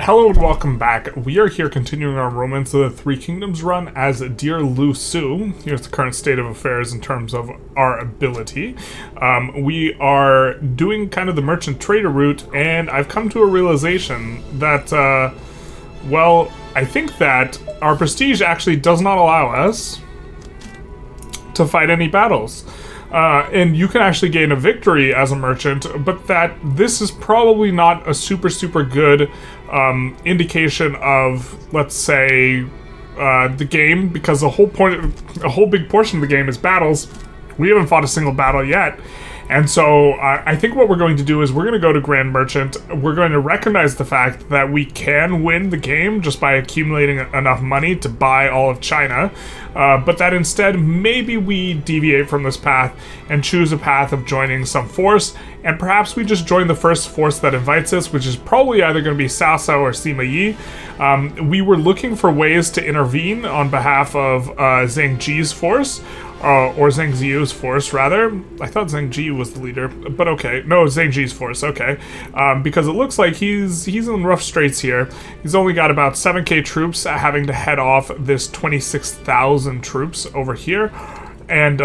Hello and welcome back. We are here continuing our Romance of the Three Kingdoms run as Dear Lu Su. Here's the current state of affairs in terms of our ability. We are doing kind of the merchant trader route, and I've come to a realization that, well, I think that our prestige actually does not allow us to fight any battles. And you can actually gain a victory as a merchant, but that this is probably not a super good indication of, let's say, the game, because a whole big portion of the game is battles. We haven't fought a single battle yet. And so I think what we're going to do is we're going to go to Grand Merchant. We're going to recognize the fact that we can win the game just by accumulating enough money to buy all of China. But that instead, maybe we deviate from this path and choose a path of joining some force. And perhaps we just join the first force that invites us, which is probably either going to be Cao Cao or Sima Yi. We were looking for ways to intervene on behalf of Zhang Ji's force. Or Zhang Ziyu's force, rather. I thought Zhang Ji was the leader, but okay. No, Zhang Ji's force, okay. Because it looks like he's in rough straits here. He's only got about 7k troops, having to head off this 26,000 troops over here. And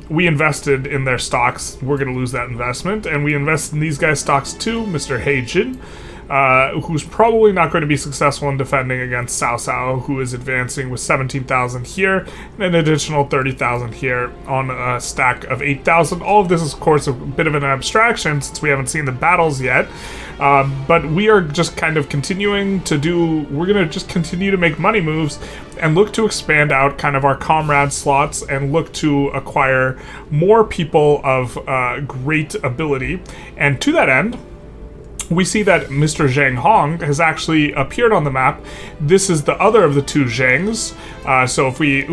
we invested in their stocks. We're going to lose that investment. And we invest in these guys' stocks too, Mr. He Jin. Who's probably not going to be successful in defending against Cao Cao, who is advancing with 17,000 here, and an additional 30,000 here on a stack of 8,000. All of this is, of course, a bit of an abstraction since we haven't seen the battles yet, but we are just kind of continuing to we're going to just continue to make money moves and look to expand out kind of our comrade slots and look to acquire more people of great ability. And to that end, we see that Mr. Zhang Hong has actually appeared on the map. This is the other of the two Zhangs. So if we...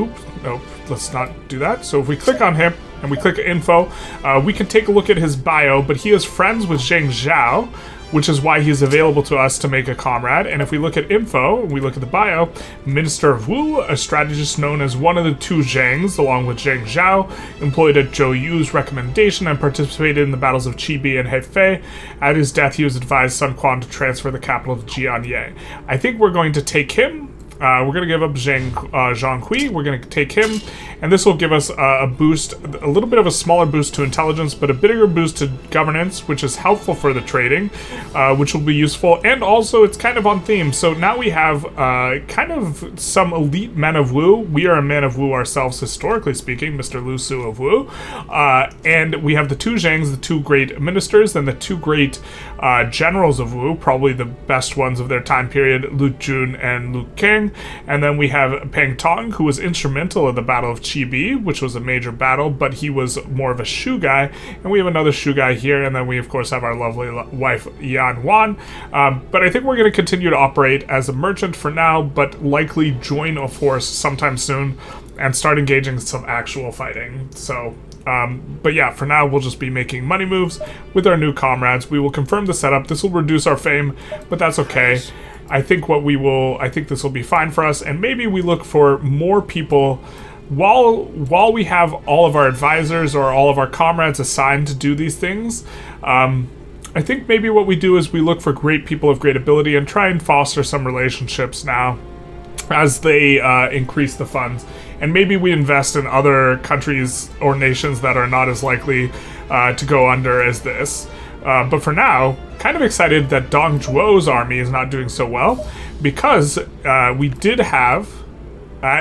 let's not do that. So if we click on him and we click info, we can take a look at his bio, but he is friends with Zhang Zhao, which is why he's available to us to make a comrade. And if we look at info, we look at the bio, Minister of Wu, a strategist known as one of the two Zhangs, along with Zhang Zhao, employed at Zhou Yu's recommendation and participated in the battles of Chibi and Hefei. At his death, he was advised Sun Quan to transfer the capital to Jianye. I think we're going to take him. We're going to give up Zhang Hui. We're going to take him, and this will give us a boost, a little bit of a smaller boost to intelligence, but a bigger boost to governance, which is helpful for the trading, which will be useful, and also it's kind of on theme. So now we have kind of some elite men of Wu. We are a man of Wu ourselves, historically speaking, Mr. Lu Su of Wu, and we have the two Zhangs, the two great ministers, and the two great generals of Wu, probably the best ones of their time period, Lu Jun and Lu King. And then we have Peng Tong, who was instrumental in the Battle of Chibi, which was a major battle, but he was more of a Shu guy. And we have another Shu guy here, and then we, of course, have our lovely wife, Yan Wan. But I think we're going to continue to operate as a merchant for now, but likely join a force sometime soon and start engaging some actual fighting. So... but yeah, for now, we'll just be making money moves with our new comrades. We will confirm the setup. This will reduce our fame, but that's okay. I think this will be fine for us, and maybe we look for more people while we have all of our advisors or all of our comrades assigned to do these things. I think maybe what we do is we look for great people of great ability and try and foster some relationships now as they increase the funds. And maybe we invest in other countries or nations that are not as likely to go under as this. But for now, kind of excited that Dong Zhuo's army is not doing so well, because we did have,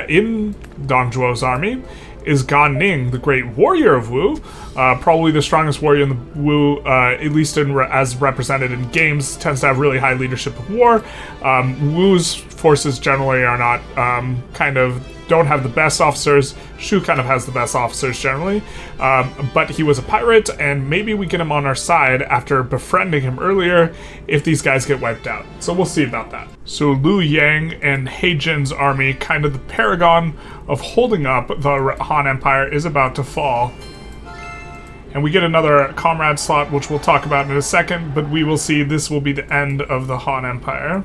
in Dong Zhuo's army, is Gan Ning, the great warrior of Wu, probably the strongest warrior in the Wu, at least as represented in games, tends to have really high leadership of war. Wu's forces generally are not don't have the best officers. Shu kind of has the best officers generally, but he was a pirate, and maybe we get him on our side after befriending him earlier if these guys get wiped out. So we'll see about that. So Liu Yang and He Jin's army, kind of the paragon of holding up the Han Empire, is about to fall. And we get another comrade slot, which we'll talk about in a second, but we will see this will be the end of the Han Empire.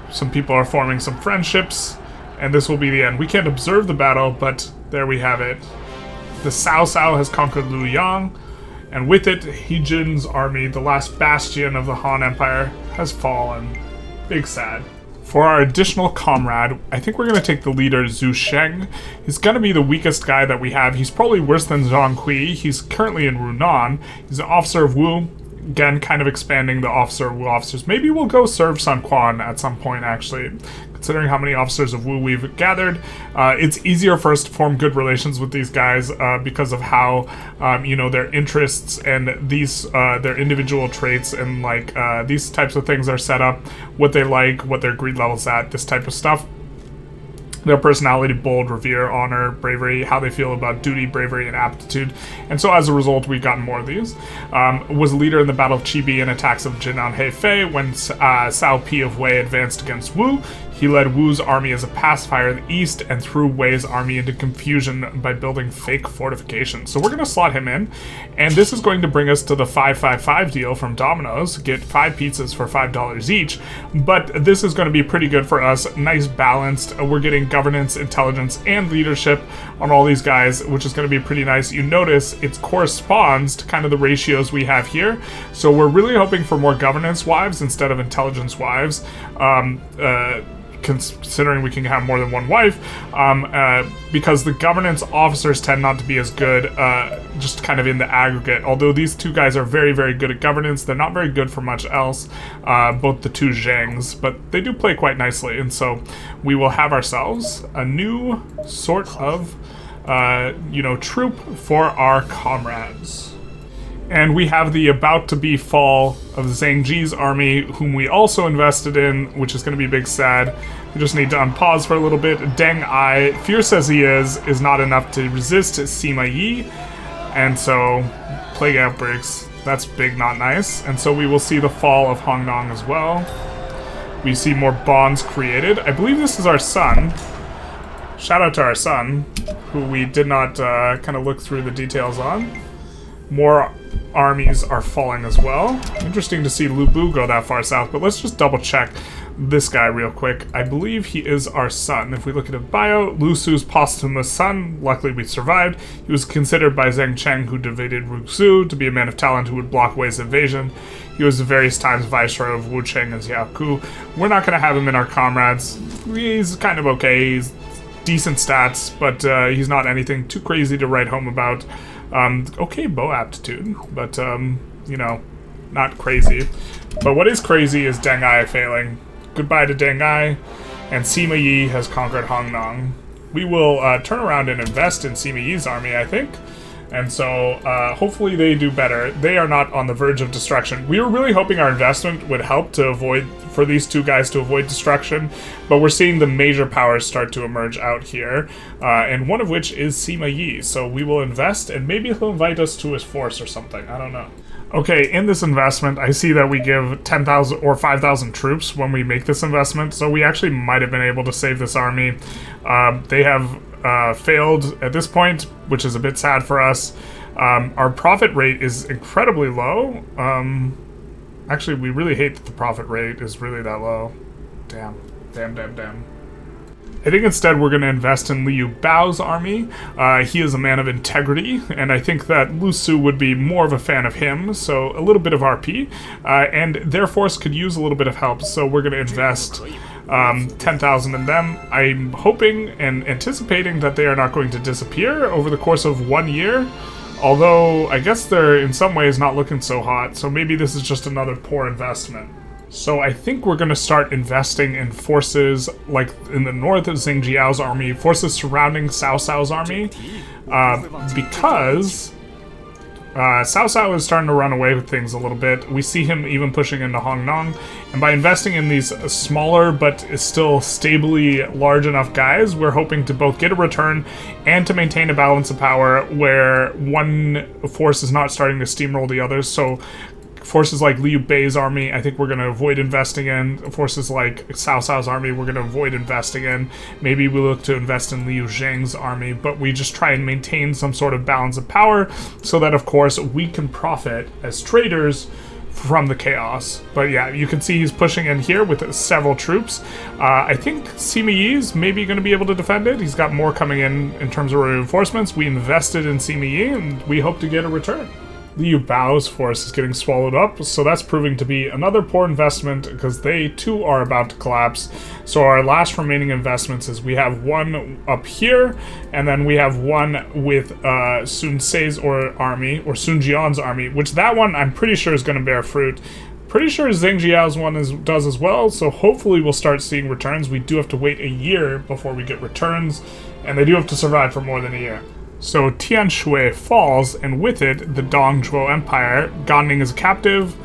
Some people are forming some friendships, and this will be the end. We can't observe the battle, but there we have it. The Cao Cao has conquered Liu Yang, and with it, He Jin's army, the last bastion of the Han Empire, has fallen. Big sad. For our additional comrade, I think we're going to take the leader Zhu Sheng. He's going to be the weakest guy that we have. He's probably worse than Zhang Kui. He's currently in Runan. He's an officer of Wu. Again, kind of expanding the officer of Wu officers. Maybe we'll go serve Sun Quan at some point, actually. Considering how many officers of Wu we've gathered, it's easier for us to form good relations with these guys because of how, you know, their interests and these, their individual traits and, like, these types of things are set up, what they like, what their greed level's at, this type of stuff. Their personality, bold, revere, honor, bravery, how they feel about duty, bravery, and aptitude. And so as a result, we've gotten more of these. Was leader in the Battle of Chibi and attacks of Jinan Hefei when Cao Pi of Wei advanced against Wu. He led Wu's army as a pacifier in the east and threw Wei's army into confusion by building fake fortifications. So we're going to slot him in, and this is going to bring us to the 555 deal from Domino's. Get 5 pizzas for $5 each, but this is going to be pretty good for us. Nice balanced. We're getting governance, intelligence, and leadership on all these guys, which is going to be pretty nice. You notice it corresponds to kind of the ratios we have here. So we're really hoping for more governance wives instead of intelligence wives. Considering we can have more than one wife, because the governance officers tend not to be as good, just kind of in the aggregate. Although these two guys are very, very good at governance, they're not very good for much else, both the two Zhengs, but they do play quite nicely, and so we will have ourselves a new sort of, you know, troop for our comrades. And we have the about-to-be fall of Zhang Ji's army, whom we also invested in, which is going to be big sad. We just need to unpause for a little bit. Deng Ai, fierce as he is not enough to resist Sima Yi. And so, plague outbreaks. That's big, not nice. And so we will see the fall of Hong Nong as well. We see more bonds created. I believe this is our son. Shout out to our son, who we did not kind of look through the details on. More armies are falling as well. Interesting to see Lu Bu go that far south, but let's just double check this guy real quick. I believe he is our son. If we look at his bio, Lu Su's posthumous son, luckily we survived. He was considered by Zheng Cheng, who defeated Ru Xu, to be a man of talent who would block Wei's invasion. He was various times viceroy of Wu Cheng and Xiao Ku. We're not going to have him in our comrades. He's kind of okay. He's decent stats, but he's not anything too crazy to write home about. Okay bow aptitude, but, you know, not crazy. But what is crazy is Deng Ai failing. Goodbye to Deng Ai, and Sima Yi has conquered Hong Nong. We will turn around and invest in Sima Yi's army, I think. And so, hopefully they do better. They are not on the verge of destruction. We were really hoping our investment would help to avoid, for these two guys to avoid destruction, but we're seeing the major powers start to emerge out here, and one of which is Sima Yi. So we will invest, and maybe he'll invite us to his force or something. I don't know. Okay, in this investment, I see that we give 10,000 or 5,000 troops when we make this investment, so we actually might have been able to save this army. They have failed at this point, which is a bit sad for us. Our profit rate is incredibly low. Actually, we really hate that the profit rate is really that low. Damn. I think instead we're going to invest in Liu Bao's army. He is a man of integrity, and I think that Lu Su would be more of a fan of him, so a little bit of RP, and their force could use a little bit of help, so we're going to invest 10,000 in them. I'm hoping and anticipating that they are not going to disappear over the course of 1 year, although I guess they're in some ways not looking so hot, so maybe this is just another poor investment. So I think we're going to start investing in forces like in the north of Xing Jiao's army, forces surrounding Cao Cao's army, because Cao Cao is starting to run away with things a little bit. We see him even pushing into Hong Nong, and by investing in these smaller but still stably large enough guys, we're hoping to both get a return and to maintain a balance of power where one force is not starting to steamroll the others. So forces like Liu Bei's army, I think we're going to avoid investing in. Forces like Cao Cao's army, we're going to avoid investing in. Maybe we look to invest in Liu Zheng's army, but we just try and maintain some sort of balance of power so that, of course, we can profit as traders from the chaos. But yeah, you can see he's pushing in here with several troops. I think Sima Yi is maybe going to be able to defend it. He's got more coming in terms of reinforcements. We invested in Sima Yi, and we hope to get a return. Liu Bao's force is getting swallowed up, so that's proving to be another poor investment because they too are about to collapse. So our last remaining investments is we have one up here, and then we have one with Sun Ce's army, or Sun Jian's army, which that one I'm pretty sure is going to bear fruit. Pretty sure Zheng Jiao's one does as well, so hopefully we'll start seeing returns. We do have to wait a year before we get returns, and they do have to survive for more than a year. So Tianshui falls, and with it, the Dongzhuo Empire. Ganning is a captive,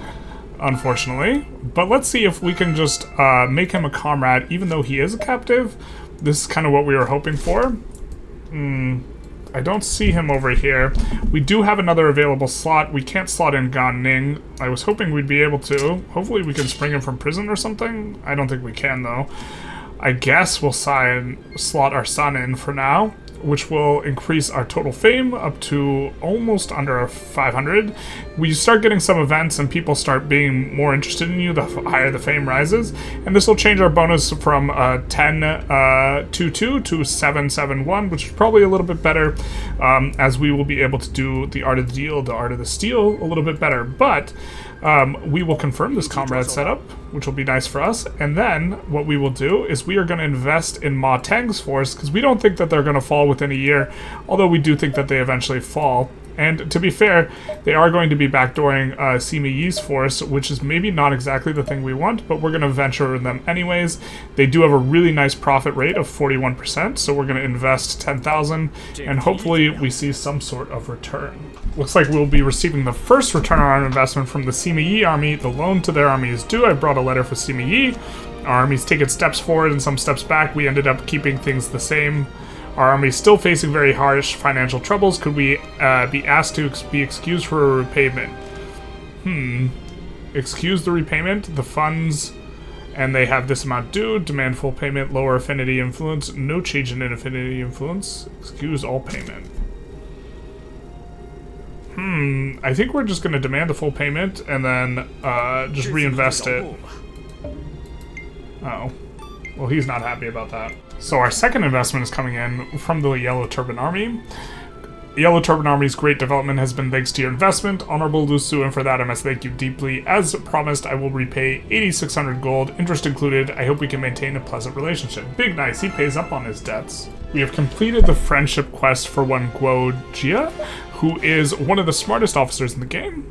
unfortunately. But let's see if we can just make him a comrade, even though he is a captive. This is kind of what we were hoping for. I don't see him over here. We do have another available slot. We can't slot in Ganning. I was hoping we'd be able to. Hopefully we can spring him from prison or something. I don't think we can, though. I guess we'll slot our son in for now, which will increase our total fame up to almost under 500. We start getting some events and people start being more interested in you, the higher the fame rises. And this will change our bonus from 10-2-2 to 7-7-1, which is probably a little bit better, as we will be able to do the Art of the Deal, the Art of the Steal a little bit better. But we will confirm this comrade setup, which will be nice for us. And then what we will do is we are going to invest in Ma Teng's force, because we don't think that they're going to fall within a year, although we do think that they eventually fall. And to be fair, they are going to be backdooring Sima Yi's force, which is maybe not exactly the thing we want, but we're going to venture in them anyways. They do have a really nice profit rate of 41%, so we're going to invest 10,000, and hopefully we see some sort of return. Looks like we'll be receiving the first return on our investment from the Sima Yi army. The loan to their army is due. I brought a letter for Sima Yi. Our army's taken steps forward and some steps back. We ended up keeping things the same. Our army is still facing very harsh financial troubles. Could we be asked to be excused for a repayment? Excuse the repayment, the funds, and they have this amount due. Demand full payment, lower affinity influence, no change in affinity influence. Excuse all payment. I think we're just going to demand the full payment and then just reinvest it. Oh. Well, he's not happy about that. So our second investment is coming in from the Yellow Turban Army. The Yellow Turban Army's great development has been thanks to your investment. Honorable Lu Su, and for that I must thank you deeply. As promised, I will repay 8,600 gold, interest included. I hope we can maintain a pleasant relationship. Big nice, he pays up on his debts. We have completed the friendship quest for one Guo Jia, who is one of the smartest officers in the game.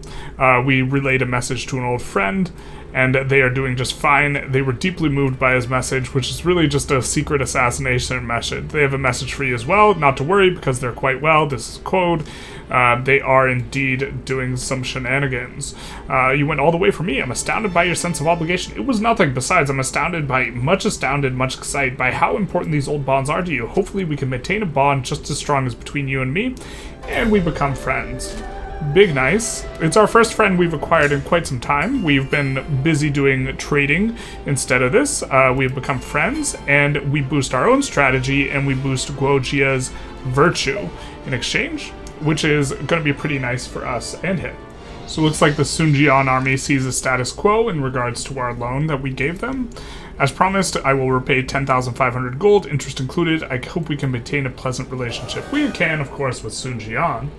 We relayed a message to an old friend, and they are doing just fine. They were deeply moved by his message, which is really just a secret assassination message. They have a message for you as well, not to worry, because they're quite well. This is code. They are indeed doing some shenanigans. You went all the way for me. I'm astounded by your sense of obligation. It was nothing. Besides, I'm much excited by how important these old bonds are to you. Hopefully we can maintain a bond just as strong as between you and me, and we become friends. Big nice. It's our first friend we've acquired in quite some time. We've been busy doing trading instead of this. We've become friends, and we boost our own strategy, and we boost Guo Jia's virtue in exchange, which is going to be pretty nice for us and him. So it looks like the Sun Jian army sees a status quo in regards to our loan that we gave them. As promised, I will repay 10,500 gold, interest included. I hope we can maintain a pleasant relationship. We can, of course, with Sun Jian.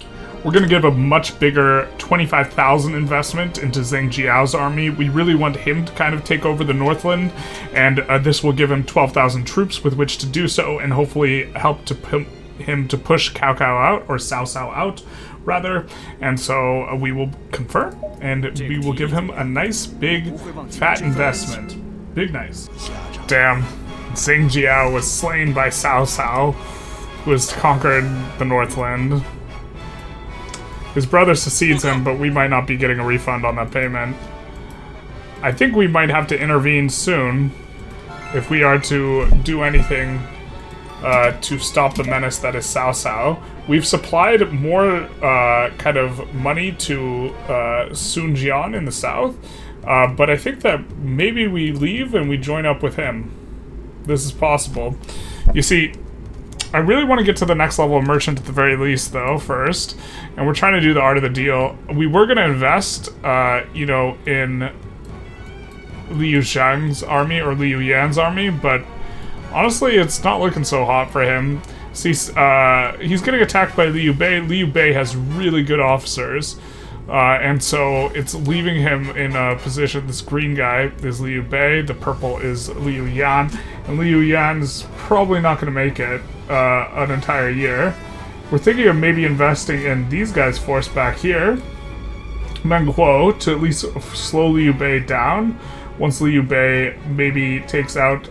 We're going to give a much bigger 25,000 investment into Zheng Jiao's army. We really want him to kind of take over the Northland, and this will give him 12,000 troops with which to do so, and hopefully help to him to push Cao Cao out, or Cao Cao out, rather. And so we will confirm, and we will give him a nice, big, fat investment. Big nice. Damn. Zheng Jiao was slain by Cao Cao, who has conquered the Northland. His brother succeeds him, but we might not be getting a refund on that payment. I think we might have to intervene soon if we are to do anything to stop the menace that is Cao Cao. We've supplied more kind of money to Sun Jian in the south, but I think that maybe we leave and we join up with him. This is possible. You see, I really want to get to the next level of merchant at the very least, though, first. And we're trying to do the Art of the Deal. We were going to invest, you know, in Liu Zhang's army or Liu Yan's army, but honestly, it's not looking so hot for him. See, he's getting attacked by Liu Bei. Liu Bei has really good officers. And so it's leaving him in a position. This green guy is Liu Bei, the purple is Liu Yan, and Liu Yan is probably not going to make it an entire year. We're thinking of maybe investing in these guys' force back here, Meng Huo, to at least slow Liu Bei down once Liu Bei maybe takes out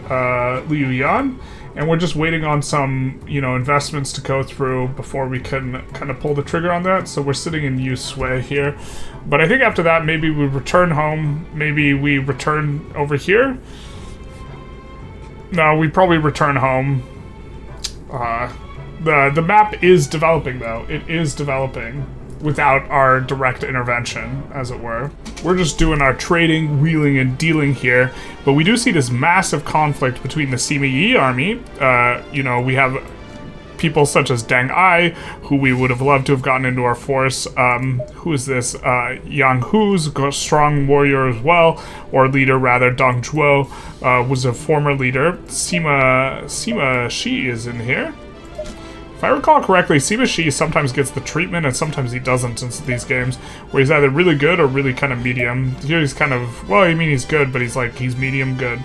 Liu Yan. And we're just waiting on some, investments to go through before we can kind of pull the trigger on that. So we're sitting in Yu Sui here. But I think after that, maybe we return home. Maybe we return over here. No, we probably return home. The map is developing, though. It is developing without our direct intervention, as it were. We're just doing our trading, wheeling, and dealing here, but we do see this massive conflict between the Sima Yi army. We have people such as Deng Ai, who we would have loved to have gotten into our force. Who is this? Yang Hu's a strong warrior as well, or leader rather. Dong Zhuo was a former leader. Sima Shi is in here. If I recall correctly, Sima Shi sometimes gets the treatment and sometimes he doesn't in these games, where he's either really good or really kind of medium. Here he's kind of, well, I mean he's good, but he's medium good.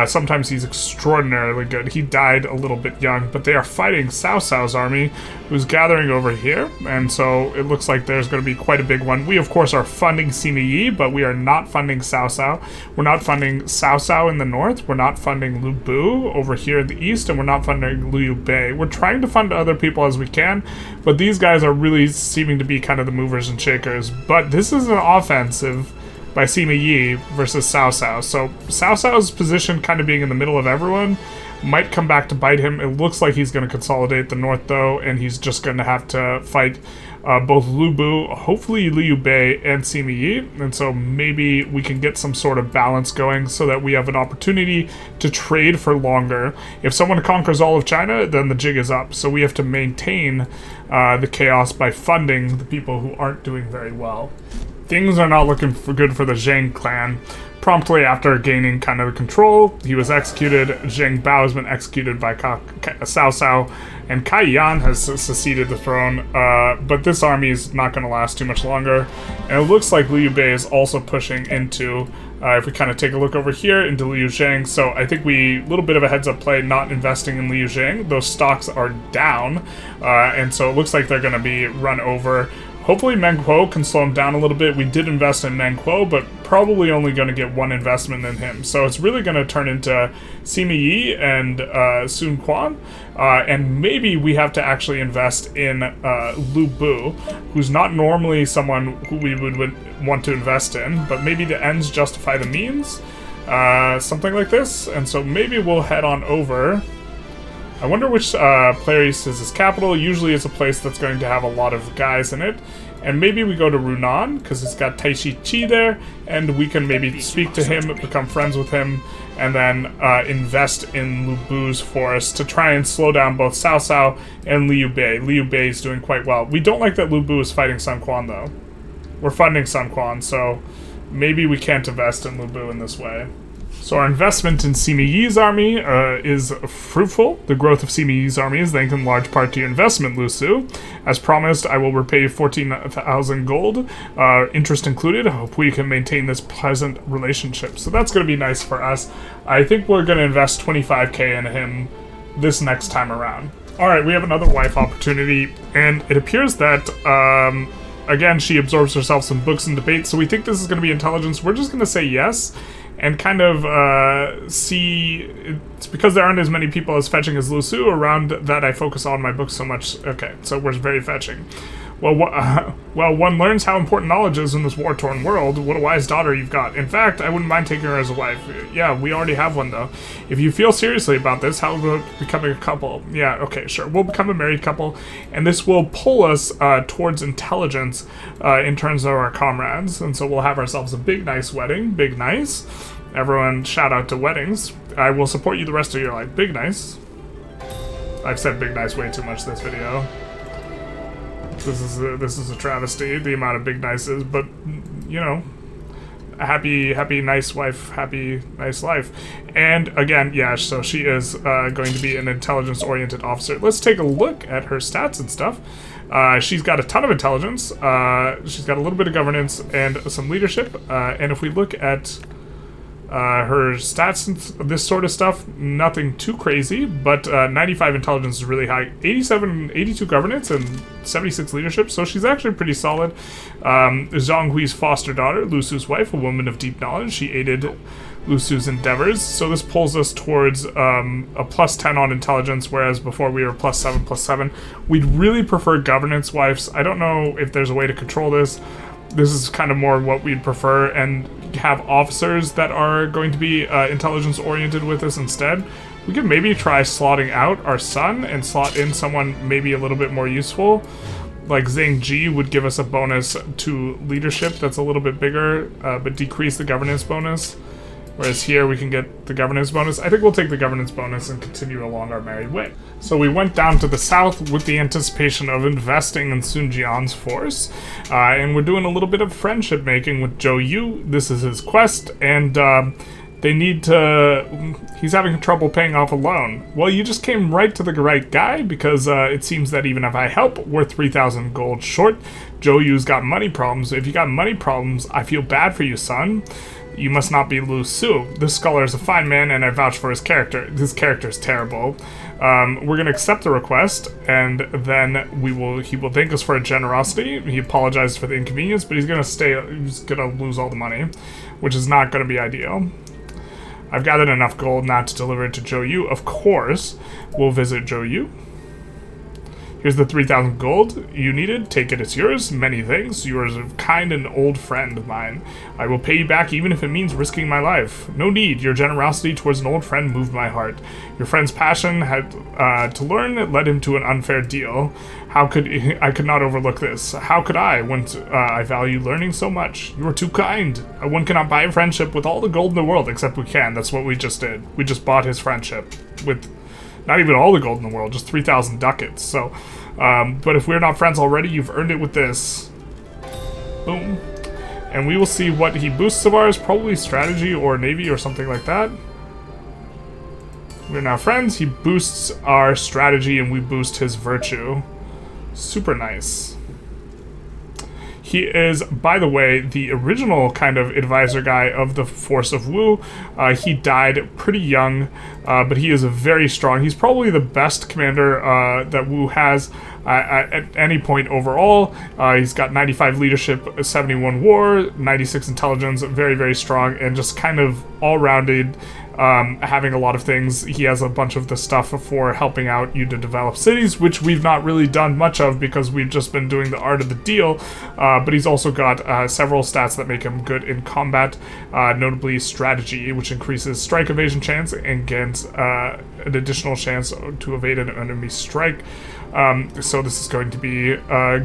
Sometimes he's extraordinarily good. He died a little bit young, but they are fighting Cao Cao's army, who's gathering over here, and so it looks like there's going to be quite a big one. We, of course, are funding Sima Yi, but we are not funding Cao Cao. We're not funding Cao Cao in the north, we're not funding Lu Bu over here in the east, and we're not funding Liu Bei. We're trying to fund other people as we can, but these guys are really seeming to be kind of the movers and shakers. But this is an offensive by Sima Yi versus Cao Cao. So Cao Cao's position kind of being in the middle of everyone might come back to bite him. It looks like he's going to consolidate the north though, and he's just going to have to fight both Lu Bu, hopefully Liu Bei, and Sima Yi. And so maybe we can get some sort of balance going so that we have an opportunity to trade for longer. If someone conquers all of China, then the jig is up. So we have to maintain the chaos by funding the people who aren't doing very well. Things are not looking good for the Zheng clan. Promptly after gaining kind of control, he was executed. Zheng Bao has been executed by Cao Cao, and Kai Yan has succeeded the throne. But this army is not going to last too much longer. And it looks like Liu Bei is also pushing into, if we kind of take a look over here, into Liu Zheng. So I think a little bit of a heads-up play, not investing in Liu Zheng. Those stocks are down, and so it looks like they're going to be run over. Hopefully Meng Huo can slow him down a little bit. We did invest in Meng Huo, but probably only going to get one investment in him. So it's really going to turn into Sima Yi and Sun Quan. And maybe we have to actually invest in Lu Bu, who's not normally someone who we would want to invest in, but maybe the ends justify the means. Something like this. And so maybe we'll head on over. I wonder which player uses his capital. Usually it's a place that's going to have a lot of guys in it. And maybe we go to Runan, because it's got Taishi Chi there, and we can maybe speak to him, become friends with him, and then invest in Lu Bu's force to try and slow down both Cao Cao and Liu Bei. Liu Bei is doing quite well. We don't like that Lu Bu is fighting Sun Quan, though. We're funding Sun Quan, so maybe we can't invest in Lu Bu in this way. So our investment in Sima Yi's army is fruitful. The growth of Sima Yi's army is thanks in large part to your investment, Lu Su. As promised, I will repay 14,000 gold, interest included. I hope we can maintain this pleasant relationship. So that's going to be nice for us. I think we're going to invest 25k in him this next time around. Alright, we have another wife opportunity, and it appears that, again, she absorbs herself some books and debates, so we think this is going to be intelligence. We're just going to say yes. And kind of see, it's because there aren't as many people as fetching as Lu Su around that I focus on my books so much. Okay, so we're very fetching. Well, one learns how important knowledge is in this war-torn world. What a wise daughter you've got. In fact, I wouldn't mind taking her as a wife. Yeah, we already have one, though. If you feel seriously about this, how about becoming a couple? Yeah, okay, sure. We'll become a married couple, and this will pull us towards intelligence in terms of our comrades. And so we'll have ourselves a big, nice wedding. Big, nice. Everyone, shout out to weddings. I will support you the rest of your life. Big, nice. I've said big, nice way too much this video. This is a travesty, the amount of big nices, but, you know, a happy, nice wife, happy, nice life. And, again, yeah, so she is going to be an intelligence-oriented officer. Let's take a look at her stats and stuff. She's got a ton of intelligence. She's got a little bit of governance and some leadership. And if we look at her stats and this sort of stuff, nothing too crazy, but 95 intelligence is really high. 82 governance and 76 leadership, so she's actually pretty solid. Zhang Hui's foster daughter, Lu Su's wife, a woman of deep knowledge. She aided Lu Su's endeavors, so this pulls us towards a plus 10 on intelligence, whereas before we were plus 7. We'd really prefer governance wives. I don't know if there's a way to control this. This is kind of more what we'd prefer, and have officers that are going to be intelligence oriented with us instead. We could maybe try slotting out our son and slot in someone maybe a little bit more useful. Like Zhang Ji would give us a bonus to leadership that's a little bit bigger, but decrease the governance bonus. Whereas here we can get the governance bonus. I think we'll take the governance bonus and continue along our merry way. So we went down to the south with the anticipation of investing in Sun Jian's force. And we're doing a little bit of friendship making with Zhou Yu. This is his quest, and they need to... He's having trouble paying off a loan. Well, you just came right to the right guy, because it seems that even if I help, we're 3,000 gold short. Zhou Yu's got money problems. If you got money problems, I feel bad for you, son. You must not be Lu Su. This scholar is a fine man, and I vouch for his character. His character is terrible. We're going to accept the request, and then he will thank us for our generosity. He apologizes for the inconvenience, but he's going to lose all the money, which is not going to be ideal. I've gathered enough gold not to deliver it to Zhou Yu. Of course, we'll visit Zhou Yu. Here's the 3,000 gold you needed. Take it, it's yours. Many thanks. You are a kind and old friend of mine. I will pay you back even if it means risking my life. No need. Your generosity towards an old friend moved my heart. Your friend's passion had to learn led him to an unfair deal. I could not overlook this. How could I, when I value learning so much? You are too kind. One cannot buy a friendship with all the gold in the world, except we can. That's what we just did. We just bought his friendship with... Not even all the gold in the world, just 3,000 ducats. So, but if we're not friends already, you've earned it with this. Boom. And we will see what he boosts of ours, probably strategy or navy or something like that. We're now friends. He boosts our strategy and we boost his virtue. Super nice. He is, by the way, the original kind of advisor guy of the Force of Wu. He died pretty young, but he is very strong. He's probably the best commander that Wu has at any point overall. He's got 95 leadership, 71 war, 96 intelligence, very, very strong, and just kind of all-rounded, having a lot of things. He has a bunch of the stuff for helping out you to develop cities, which we've not really done much of because we've just been doing the art of the deal, but he's also got several stats that make him good in combat, notably strategy, which increases strike evasion chance and gains an additional chance to evade an enemy strike. So this is going to be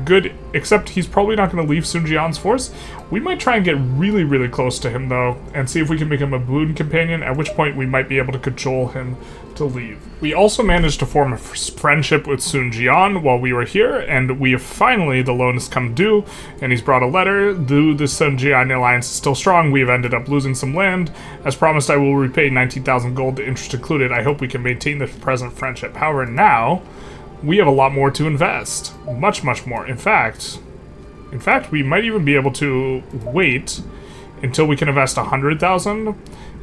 good, except he's probably not going to leave Sun Jian's force. We might try and get really, really close to him, though, and see if we can make him a boon companion, at which point we might be able to cajole him to leave. We also managed to form a friendship with Sun Jian while we were here, and we have finally, the loan has come due, and he's brought a letter. Though the Sun Jian alliance is still strong, we have ended up losing some land. As promised, I will repay 19,000 gold, the interest included. I hope we can maintain the present friendship. However, now... we have a lot more to invest. Much, much more. In fact, we might even be able to wait until we can invest 100,000,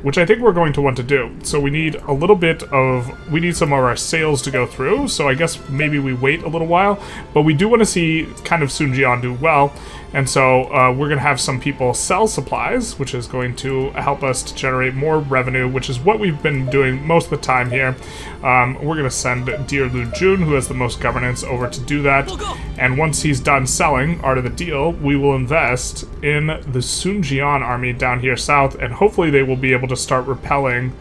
which I think we're going to want to do. So we need a little bit of... we need some of our sales to go through, so I guess maybe we wait a little while. But we do want to see kind of Sun Jian do well, and so we're going to have some people sell supplies, which is going to help us to generate more revenue, which is what we've been doing most of the time here. We're going to send Dear Lu Jun, who has the most governance, over to do that. And once he's done selling Art of the Deal, we will invest in the Sun Jian army down here south, and hopefully they will be able to start repelling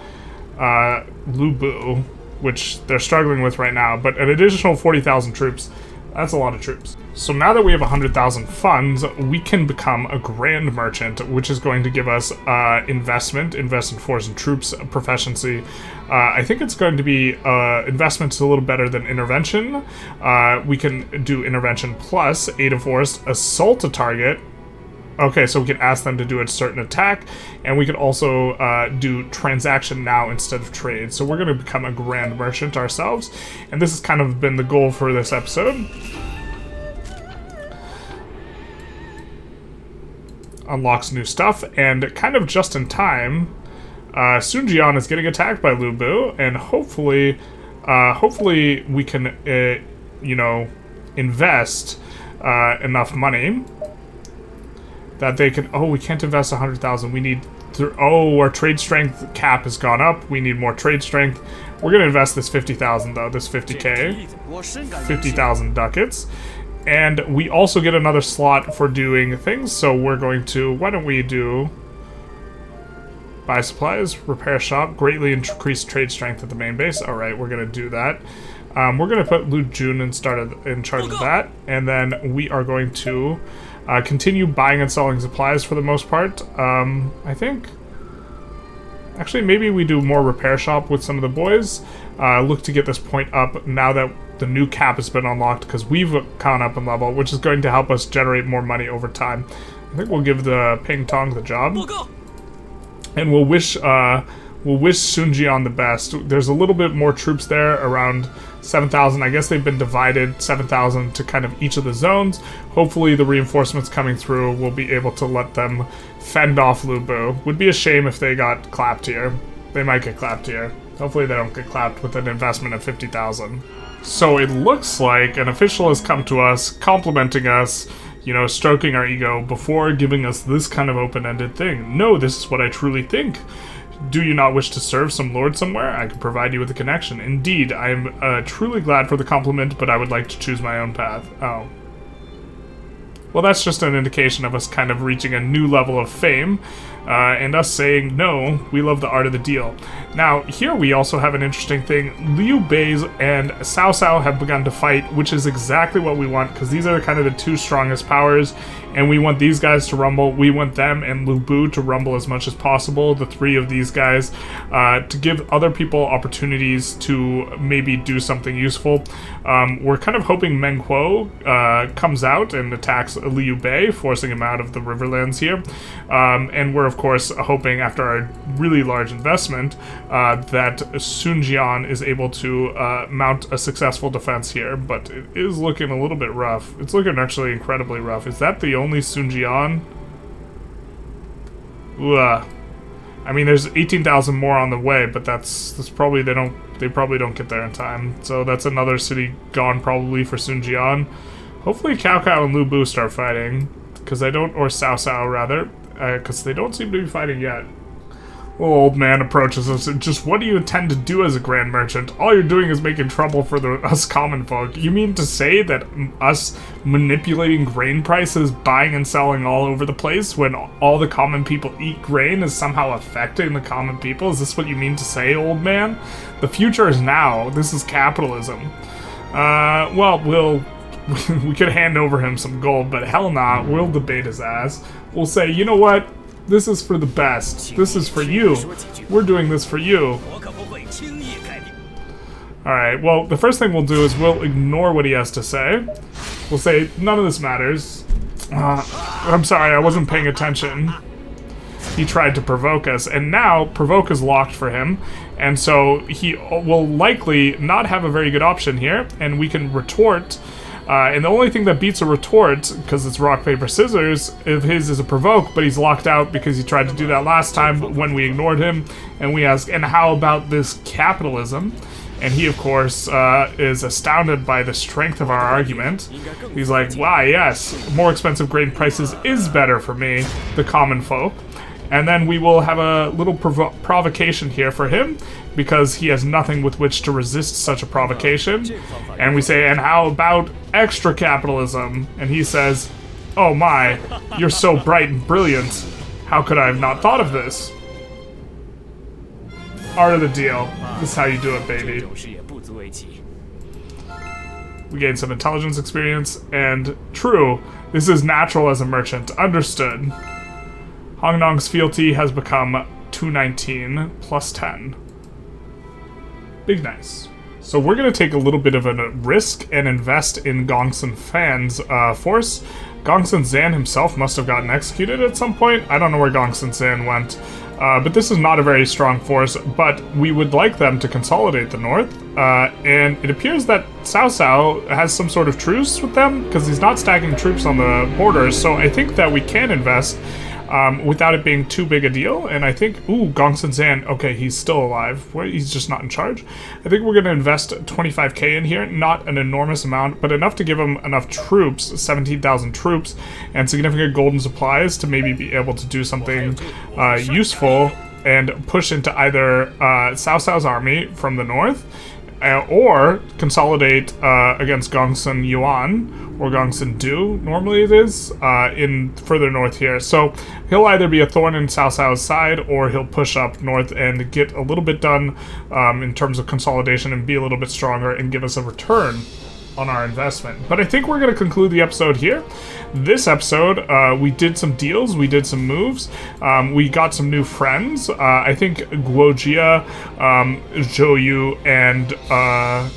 Lu Bu, which they're struggling with right now. But an additional 40,000 troops, that's a lot of troops. So now that we have 100,000 funds, we can become a Grand Merchant, which is going to give us invest in force and troops, proficiency. I think it's going to be investment is a little better than intervention. We can do intervention plus aid of force, assault a target. Okay, so we can ask them to do a certain attack, and we can also do transaction now instead of trade. So we're going to become a Grand Merchant ourselves, and this has kind of been the goal for this episode. unlocks new stuff, and kind of just in time, Sunjian is getting attacked by Lu Bu, and hopefully we can, you know, invest enough money that they can. Oh, we can't invest 100,000. We need. Oh, our trade strength cap has gone up. We need more trade strength. We're gonna invest this 50,000 though. This 50k, 50,000 ducats, and we also get another slot for doing things. So we're going to. Why don't we do? Buy supplies, repair shop, greatly increase trade strength at the main base. All right, we're gonna do that. We're gonna put Lu Jun in charge of that, and then we are going to continue buying and selling supplies for the most part. I think. Actually, maybe we do more repair shop with some of the boys. Look to get this point up now that the new cap has been unlocked, because we've gone up in level, which is going to help us generate more money over time. I think we'll give the Ping Tong the job. And we'll wish Sunjian the best. There's a little bit more troops there, around 7,000. I guess they've been divided 7,000 to kind of each of the zones. Hopefully the reinforcements coming through will be able to let them fend off Lu Bu. Would be a shame if they got clapped here. They might get clapped here. Hopefully they don't get clapped with an investment of 50,000. So it looks like an official has come to us, complimenting us, you know, stroking our ego before giving us this kind of open-ended thing. No, this is what I truly think. Do you not wish to serve some lord somewhere? I can provide you with a connection. Indeed, I am truly glad for the compliment, but I would like to choose my own path. Oh. Well, that's just an indication of us kind of reaching a new level of fame, and us saying, no, we love the art of the deal. Now, here we also have an interesting thing. Liu Bei and Cao Cao have begun to fight, which is exactly what we want, because these are kind of the two strongest powers, and we want these guys to rumble. We want them and Lu Bu to rumble as much as possible, the three of these guys, to give other people opportunities to maybe do something useful. We're kind of hoping Meng Huo comes out and attacks Liu Bei, forcing him out of the Riverlands here. And we're, of course, hoping, after our really large investment, that Sunjian is able to mount a successful defense here, but it is looking a little bit rough. It's looking actually incredibly rough. Is that the only Sunjian? I mean, there's 18,000 more on the way, but that's probably they probably don't get there in time. So that's another city gone probably for Sunjian. Hopefully Cao Cao and Lu Bu start fighting, because or Cao Cao rather, because they don't seem to be fighting yet. Little old man approaches us and just, what do you intend to do as a grand merchant? All you're doing is making trouble for us common folk. You mean to say that us manipulating grain prices, buying and selling all over the place when all the common people eat grain is somehow affecting the common people? Is this what you mean to say, old man? The future is now. This is capitalism. Well, we could hand over him some gold, but hell nah, we'll debate his ass. We'll say, you know what? This is for the best. This is for you. We're doing this for you. Alright, well, the first thing we'll do is we'll ignore what he has to say. We'll say, none of this matters. I'm sorry, I wasn't paying attention. He tried to provoke us, and now provoke is locked for him, and so he will likely not have a very good option here, and we can retort. And the only thing that beats a retort, because it's rock, paper, scissors, of his is a provoke, but he's locked out because he tried to do that last time when we ignored him, and we ask, and how about this capitalism? And he, of course, is astounded by the strength of our argument. He's like, why, yes, more expensive grain prices is better for me, the common folk. And then we will have a little provocation here for him, because he has nothing with which to resist such a provocation. And we say, and how about extra capitalism? And he says, oh my, you're so bright and brilliant. How could I have not thought of this? Art of the deal. This is how you do it, baby. We gain some intelligence experience, and true, this is natural as a merchant. Understood. Hong Nong's fealty has become 219 plus 10. Big nice. So we're going to take a little bit of a risk and invest in Gongsun Fan's force. Gongsun Zan himself must have gotten executed at some point. I don't know where Gongsun Zan went. But this is not a very strong force, but we would like them to consolidate the north. And it appears that Cao Cao has some sort of truce with them, because he's not stacking troops on the borders, so I think that we can invest without it being too big a deal. And I think, ooh, Gongsun Zan, okay, he's still alive. Well, he's just not in charge. I think we're going to invest 25k in here, not an enormous amount, but enough to give him enough troops, 17,000 troops, and significant golden supplies to maybe be able to do something useful and push into either Cao Cao's army from the north, or consolidate against Gongsun Yuan, or Gongsun Du, normally it is, in further north here. So he'll either be a thorn in Cao Cao's side, or he'll push up north and get a little bit done in terms of consolidation and be a little bit stronger and give us a return on our investment. But I think we're going to conclude the episode here. This episode, we did some deals, we did some moves, we got some new friends. I think Guojia, Zhou Yu, and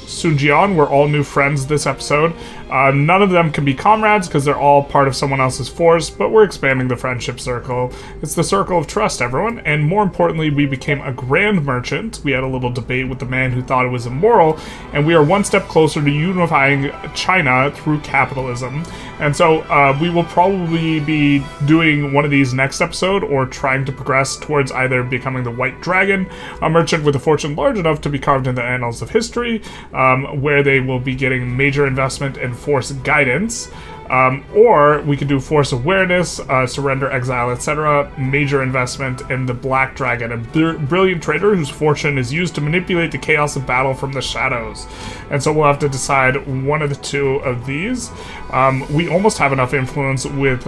Sun Jian were all new friends this episode. None of them can be comrades because they're all part of someone else's force, but we're expanding the friendship circle. It's the circle of trust, everyone, and more importantly, we became a grand merchant. We had a little debate with the man who thought it was immoral, and we are one step closer to unifying China through capitalism. And so we will probably be doing one of these next episode, or trying to progress towards either becoming the White Dragon, a merchant with a fortune large enough to be carved in the annals of history, where they will be getting major investment and force guidance, or we could do force awareness, surrender, exile, etc. Major investment in the Black Dragon, a brilliant trader whose fortune is used to manipulate the chaos of battle from the shadows. And so we'll have to decide one of the two of these. We almost have enough influence with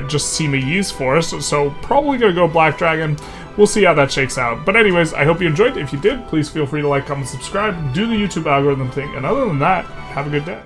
just Sima Yi's force, so probably gonna go Black Dragon. We'll see how that shakes out. But anyways, I hope you enjoyed. If you did, please feel free to like, comment, subscribe, do the YouTube algorithm thing, and other than that, have a good day.